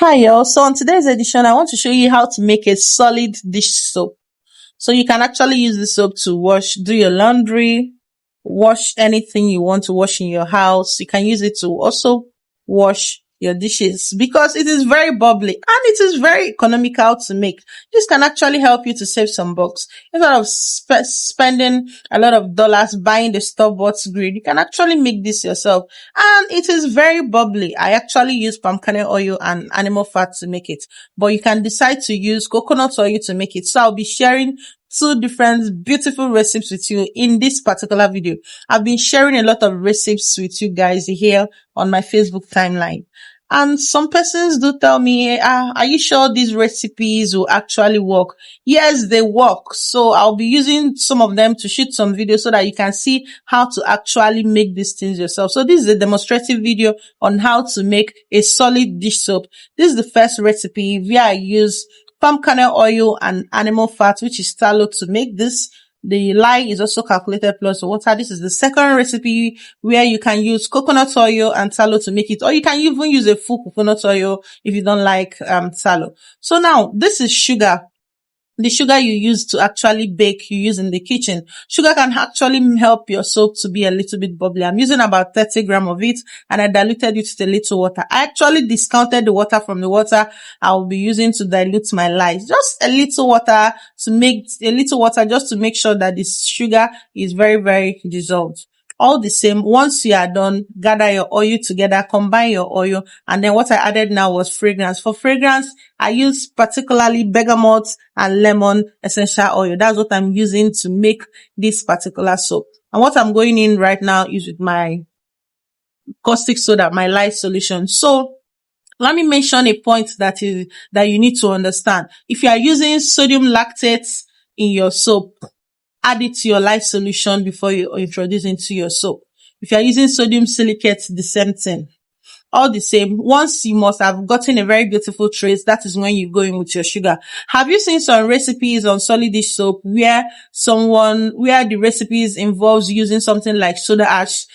Hi y'all. So on today's edition, I want to show you how to make a solid dish soap. So you can actually use the soap to do your laundry, wash anything you want to wash in your house. You can use it to also wash your dishes because it is very bubbly and it is very economical to make. This can actually help you to save some bucks. Instead of spending a lot of dollars buying the store-bought grid, you can actually make this yourself. And it is very bubbly. I actually use palm kernel oil and animal fat to make it, but you can decide to use coconut oil to make it. So I'll be sharing two different beautiful recipes with you in this particular video. I've been sharing a lot of recipes with you guys here on my Facebook timeline. And some persons do tell me, are you sure these recipes will actually work? Yes, they work. So I'll be using some of them to shoot some videos so that you can see how to actually make these things yourself. So this is a demonstrative video on how to make a solid dish soap. This is the first recipe where I use palm kernel oil and animal fat, which is tallow, to make this. The lye is also calculated plus water. This is the second recipe where you can use coconut oil and tallow to make it, or you can even use a full coconut oil if you don't like tallow. So now this is sugar. The sugar you use to actually bake, you use in the kitchen. Sugar can actually help your soap to be a little bit bubbly. I'm using about 30 grams of it and I diluted it with a little water. I actually discounted the water from the water I'll be using to dilute my lye. Just a little water just to make sure that the sugar is very, very dissolved. All the same, once you are done, gather your oil together, combine your oil, and then what I added now was fragrance. For fragrance, I use particularly bergamot and lemon essential oil. That's what I'm using to make this particular soap. And what I'm going in right now is with my caustic soda, my lye solution. So let me mention a point that you need to understand. If you are using sodium lactate in your soap, add it to your lye solution before you introduce into your soap. If you are using sodium silicate, the same thing. All the same, once you must have gotten a very beautiful trace, that is when you go in with your sugar. Have you seen some recipes on solid dish soap where the recipes involves using something like soda ash,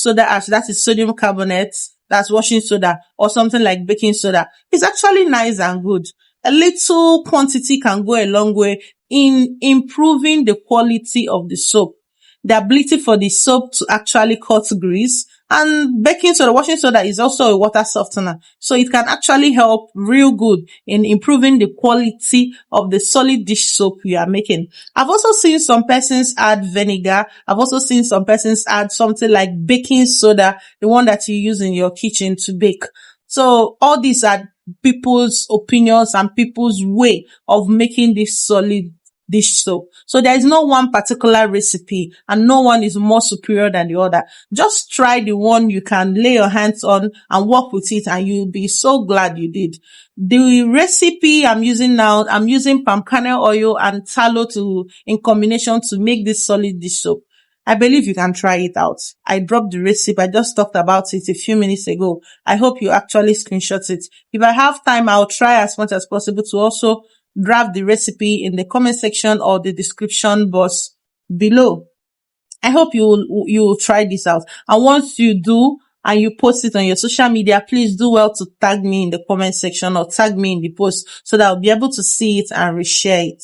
that is sodium carbonate, that's washing soda, or something like baking soda? It's actually nice and good. A little quantity can go a long way in improving the quality of the soap, the ability for the soap to actually cut grease. And baking soda, washing soda is also a water softener. So it can actually help real good in improving the quality of the solid dish soap you are making. I've also seen some persons add vinegar. I've also seen some persons add something like baking soda, the one that you use in your kitchen to bake. So all these are people's opinions and people's way of making this solid dish soap. So there is no one particular recipe and no one is more superior than the other. Just try the one you can lay your hands on and work with it and you'll be so glad you did. The recipe I'm using now, I'm using palm kernel oil and tallow in combination to make this solid dish soap. I believe you can try it out. I dropped the recipe. I just talked about it a few minutes ago. I hope you actually screenshot it. If I have time, I'll try as much as possible to also drop the recipe in the comment section or the description box below. I hope you'll try this out. And once you do, and you post it on your social media, please do well to tag me in the comment section or tag me in the post so that I'll be able to see it and reshare it.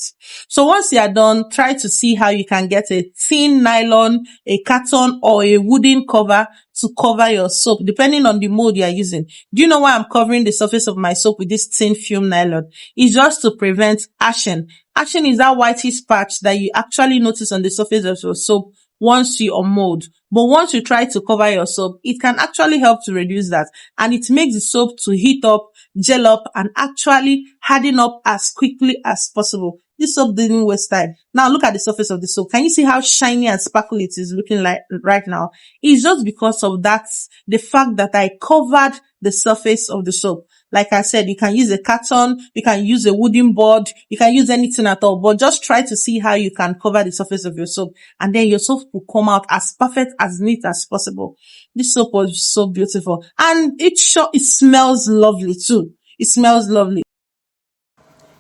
So once you are done, try to see how you can get a thin nylon, a carton, or a wooden cover to cover your soap, depending on the mold you are using. Do you know why I'm covering the surface of my soap with this thin film nylon? It's just to prevent ashing. Ashing is that whitish patch that you actually notice on the surface of your soap once you unmold. But once you try to cover your soap, it can actually help to reduce that. And it makes the soap to heat up, gel up, and actually harden up as quickly as possible. This soap didn't waste time. Now look at the surface of the soap. Can you see how shiny and sparkly it is looking like right now? It's just because of that, the fact that I covered the surface of the soap. Like I said, you can use a carton, you can use a wooden board, you can use anything at all, but just try to see how you can cover the surface of your soap, and then your soap will come out as perfect, as neat as possible. This soap was so beautiful, and it smells lovely too. It smells lovely.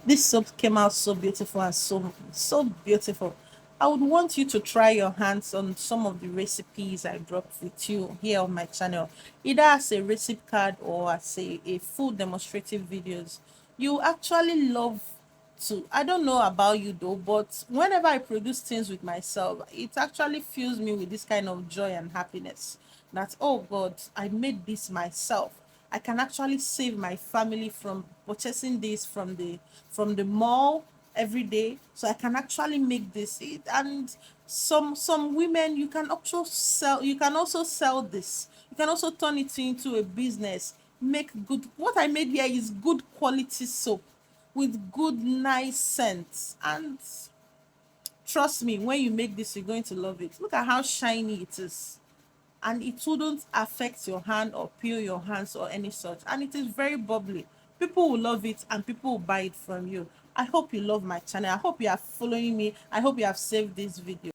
This soap came out so beautiful and so beautiful. I would want you to try your hands on some of the recipes I dropped with you here on my channel, either as a recipe card or as a full demonstrative videos. You actually love to. I don't know about you though, but whenever I produce things with myself, it actually fills me with this kind of joy and happiness that, oh God, I made this myself. I can actually save my family from purchasing this from the mall every day, so I can actually make this. And some women, you can also sell this. You can also turn it into a business. Make good. What I made here is good quality soap with good nice scents, and trust me, when you make this, you're going to love it. Look at how shiny it is, and it wouldn't affect your hand or peel your hands or any such, and it is very bubbly. People will love it and people will buy it from you. I hope you love my channel. I hope you are following me. I hope you have saved this video.